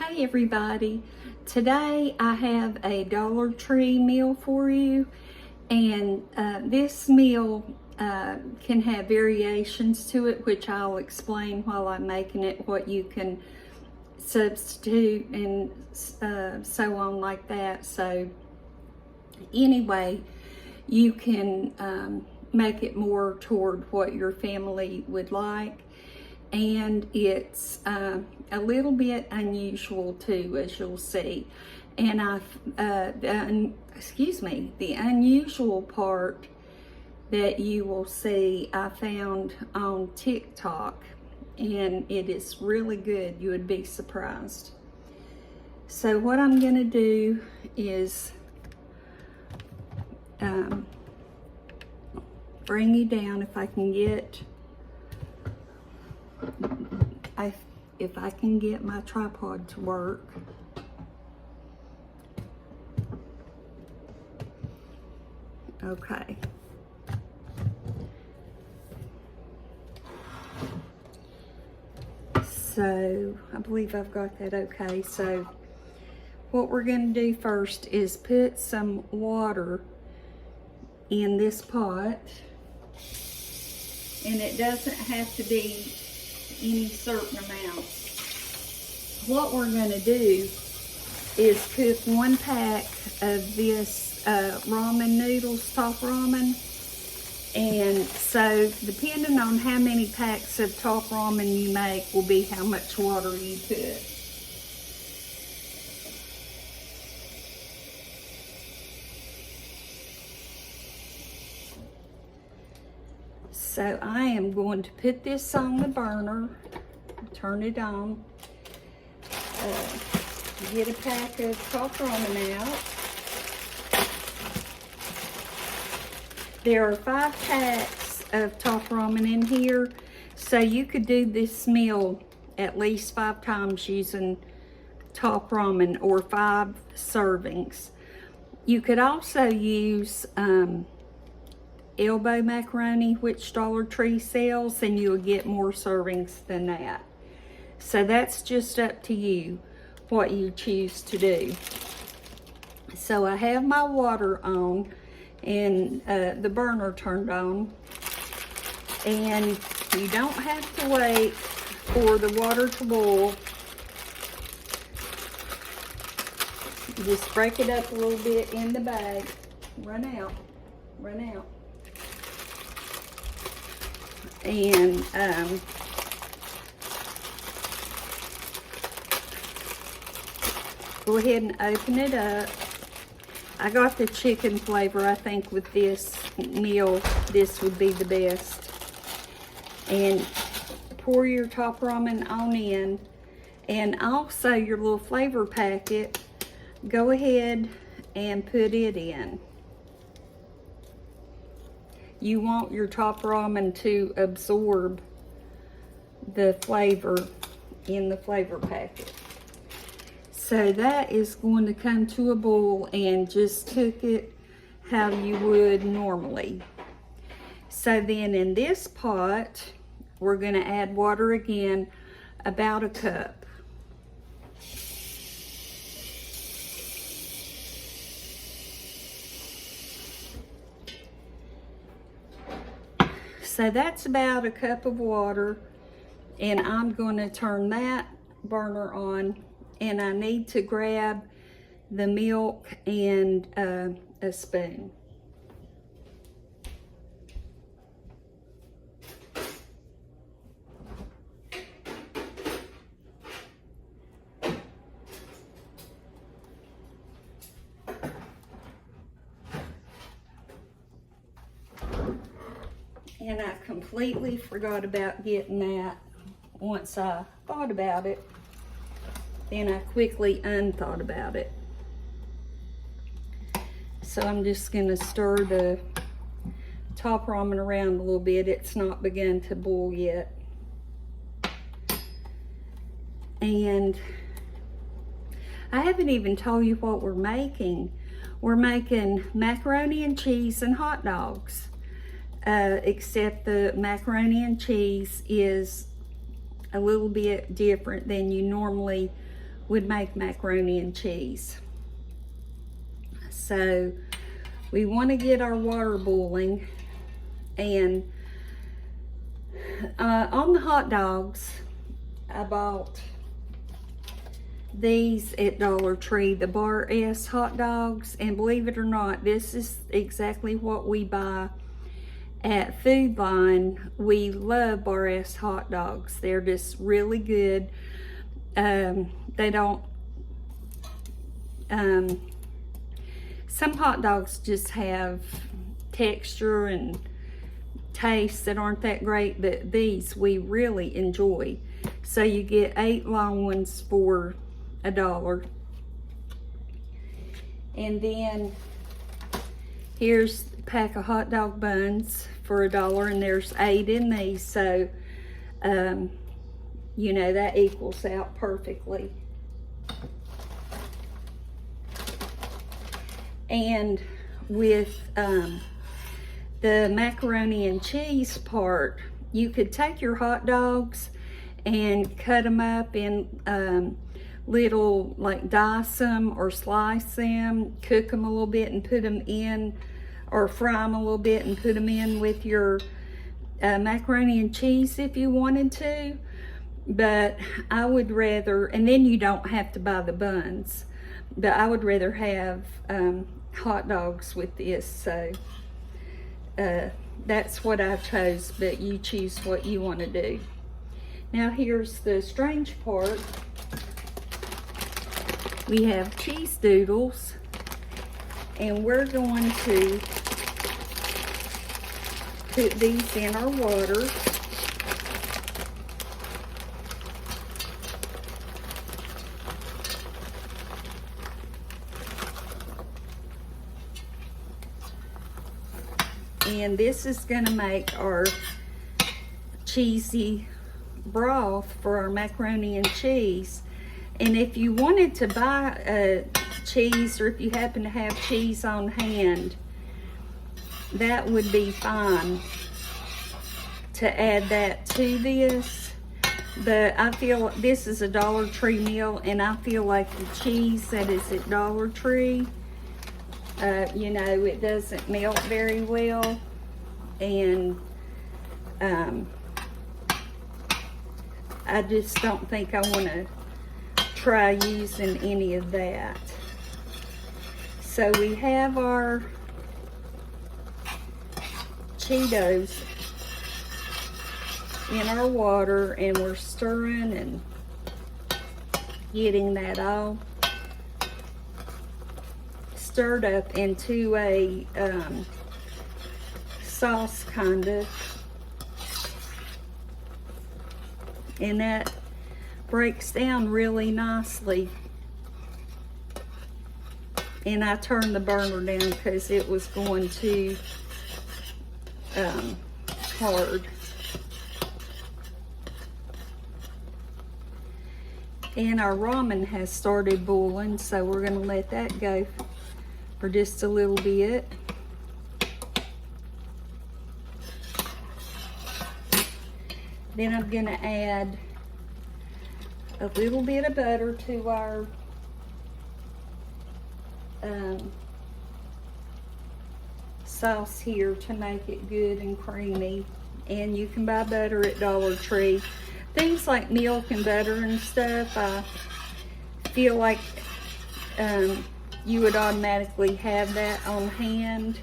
Hi everybody. Today I have a Dollar Tree meal for you, and this meal can have variations to it, which I'll explain while I'm making it, what you can substitute and so on like that. So anyway, you can make it more toward what your family would like. And it's a little bit unusual too, as you'll see. And the unusual part that you will see, I found on TikTok, and it is really good. You would be surprised. So what I'm gonna do is bring you down if I can get if I can get my tripod to work. Okay. So I believe I've got that okay. So what we're going to do first is put some water in this pot, and it doesn't have to be any certain amount. What we're going to do is cook 1 pack of this ramen noodles, top ramen. And so depending on how many packs of top ramen you make will be how much water you put. So I am going to put this on the burner, turn it on, get a pack of top ramen out. There are 5 packs of top ramen in here, so you could do this meal at least 5 times using top ramen, or 5 servings. You could also use elbow macaroni, which Dollar Tree sells, and you'll get more servings than that. So that's just up to you what you choose to do. So I have my water on and the burner turned on, and you don't have to wait for the water to boil. Just break it up a little bit in the bag. Run out. And go ahead and open it up. I got the chicken flavor. I think with this meal, this would be the best. And pour your top ramen on in, and also your little flavor packet, go ahead and put it in. You want your top ramen to absorb the flavor in the flavor packet. So that is going to come to a boil, and just cook it how you would normally. So then in this pot, we're going to add water again, about 1 cup. So that's about 1 cup of water, and I'm going to turn that burner on, and I need to grab the milk and a spoon. And I completely forgot about getting that once I thought about it. Then I quickly unthought about it. So I'm just gonna stir the top ramen around a little bit. It's not begun to boil yet. And I haven't even told you what we're making. We're making macaroni and cheese and hot dogs. Except the macaroni and cheese is a little bit different than you normally would make macaroni and cheese. So we want to get our water boiling, and on the hot dogs, I bought these at Dollar Tree, the Bar S hot dogs, and believe it or not, this is exactly what we buy at Food Line. We love Bar S hot dogs. They're just really good. They don't, some hot dogs just have texture and taste that aren't that great, but these we really enjoy. So you get 8 long ones for $1. And then here's a pack of hot dog buns for $1, and there's 8 in these, so you know, that equals out perfectly. And with the macaroni and cheese part, you could take your hot dogs and cut them up in little, like dice them or slice them, cook them a little bit and put them in, or fry them a little bit and put them in with your macaroni and cheese if you wanted to. But I would rather, and then you don't have to buy the buns, but I would rather have hot dogs with this. So that's what I chose, but you choose what you want to do. Now here's the strange part. We have cheese doodles, and we're going to put these in our water. And this is going to make our cheesy broth for our macaroni and cheese. And if you wanted to buy cheese, or if you happen to have cheese on hand, that would be fine to add that to this. But I feel this is a Dollar Tree meal, and I feel like the cheese that is at Dollar Tree, you know, it doesn't melt very well, and I just don't think I want to try using any of that. So we have our Cheetos in our water, and we're stirring and getting that all stirred up into a sauce kind of, and that breaks down really nicely. And I turned the burner down because it was going too hard. And our ramen has started boiling, so we're going to let that go for just a little bit. Then I'm going to add a little bit of butter to our sauce here to make it good and creamy. And you can buy butter at Dollar Tree. Things like milk and butter and stuff, I feel like you would automatically have that on hand.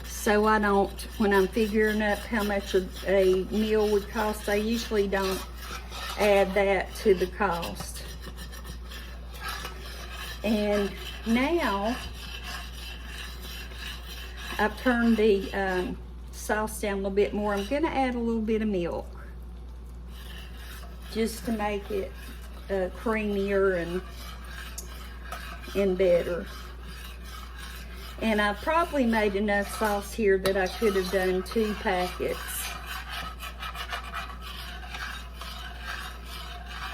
So I don't, when I'm figuring up how much a meal would cost, I usually don't add that to the cost. And now I've turned the sauce down a little bit more. I'm going to add a little bit of milk just to make it creamier and better. And I probably made enough sauce here that I could have done 2 packets.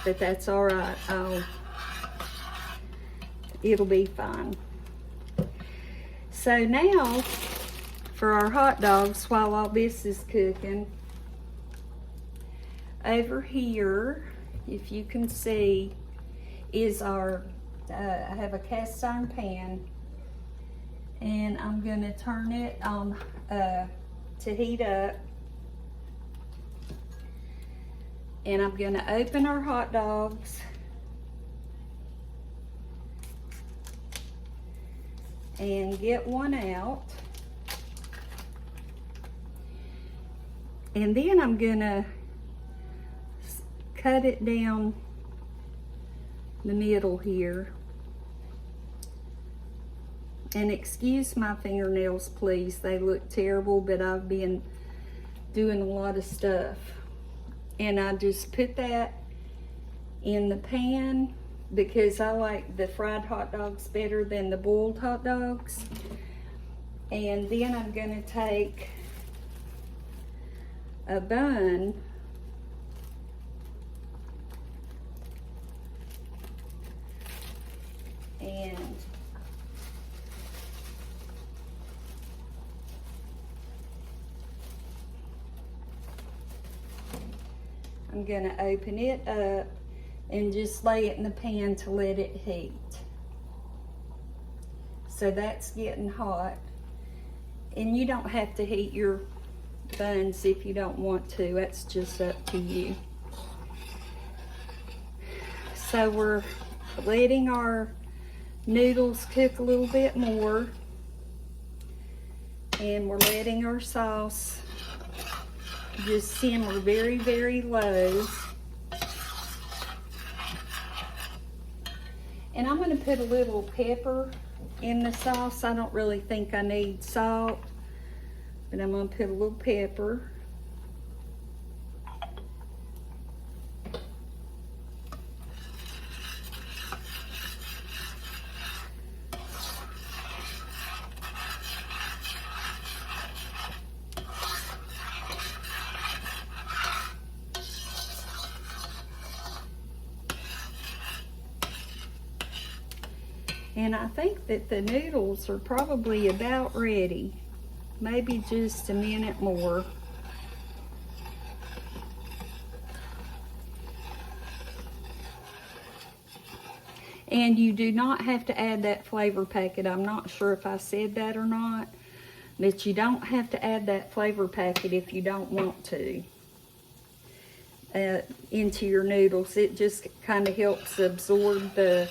But that's all right. It'll be fine. So now, for our hot dogs, while all this is cooking, Over here, if you can see, is our, I have a cast iron pan, and I'm gonna turn it on to heat up. And I'm gonna open our hot dogs. And get one out. And then I'm gonna cut it down the middle here. And excuse my fingernails, please. They look terrible, but I've been doing a lot of stuff. And I just put that in the pan because I like the fried hot dogs better than the boiled hot dogs. And then I'm gonna take a bun and I'm gonna open it up and just lay it in the pan to let it heat. So that's getting hot. And you don't have to heat your buns if you don't want to. That's just up to you. So we're letting our noodles cook a little bit more. And we're letting our sauce just simmer very, very low. And I'm gonna put a little pepper in the sauce. I don't really think I need salt, but I'm gonna put a little pepper. And I think that the noodles are probably about ready. Maybe just a minute more. And you do not have to add that flavor packet. I'm not sure if I said that or not, but you don't have to add that flavor packet if you don't want to into your noodles. It just kind of helps absorb the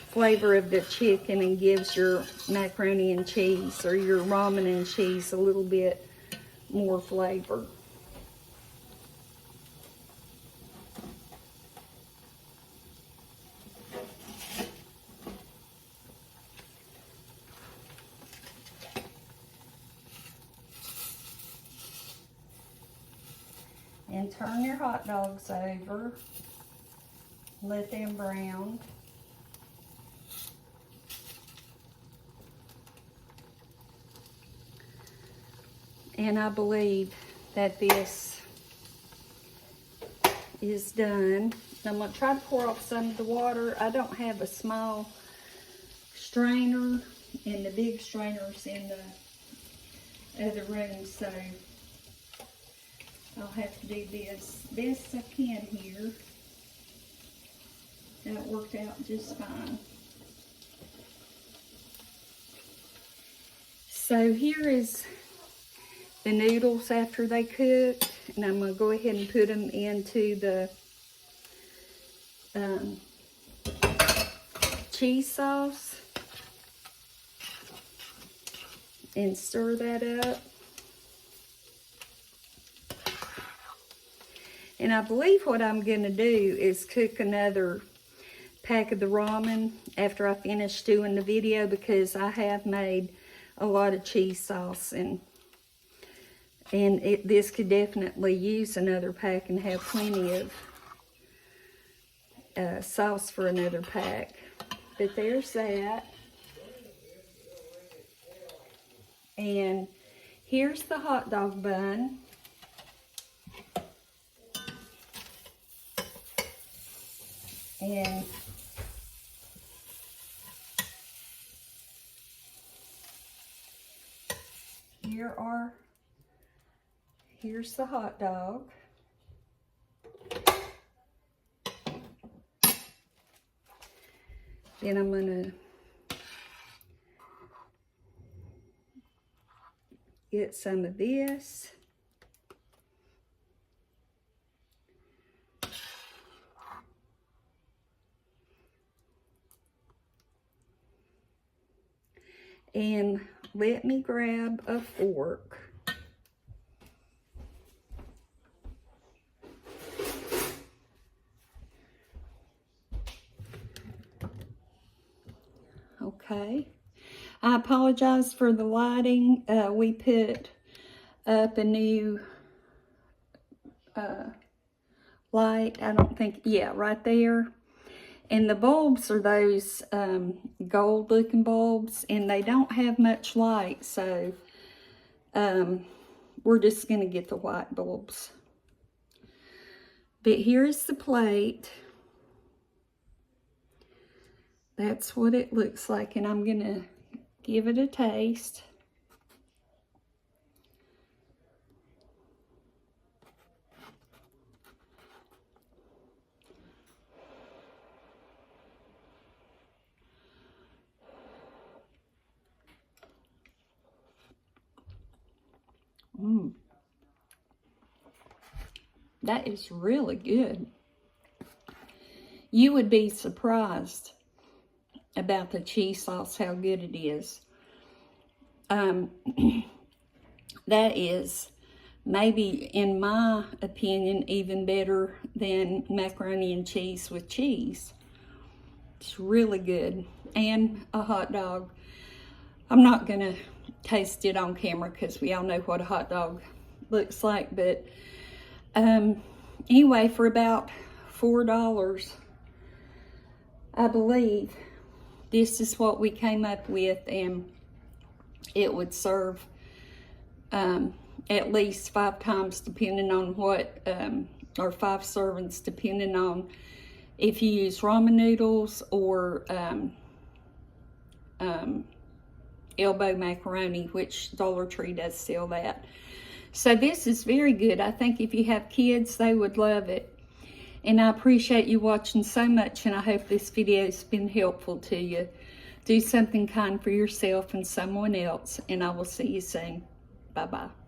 flavor of the chicken and gives your macaroni and cheese or your ramen and cheese a little bit more flavor. And turn your hot dogs over, let them brown. And I believe that this is done. I'm going to try to pour off some of the water. I don't have a small strainer, and the big strainer's in the other room, so I'll have to do this best I can here. That worked out just fine. So here is the noodles after they cook, and I'm going to go ahead and put them into the cheese sauce and stir that up. And I believe what I'm going to do is cook another pack of the ramen after I finish doing the video, because I have made a lot of cheese sauce, and this could definitely use another pack and have plenty of sauce for another pack. But there's that. And here's the hot dog bun. And here's the hot dog. Then I'm gonna get some of this. And let me grab a fork. Okay. I apologize for the lighting. We put up a new light. I don't think, yeah, right there. And the bulbs are those gold looking bulbs, and they don't have much light, so we're just going to get the white bulbs. But here's the plate. That's what it looks like, and I'm going to give it a taste. That is really good. You would be surprised about the cheese sauce, how good it is. That is maybe, in my opinion, even better than macaroni and cheese with cheese. It's really good. And a hot dog. I'm not gonna taste it on camera because we all know what a hot dog looks like, but anyway, for about $4, I believe, this is what we came up with, and it would serve at least 5 times, depending on what, or 5 servings, depending on if you use ramen noodles or elbow macaroni, which Dollar Tree does sell that. So this is very good. I think if you have kids, they would love it. And I appreciate you watching so much, and I hope this video has been helpful to you. Do something kind for yourself and someone else, and I will see you soon. Bye-bye.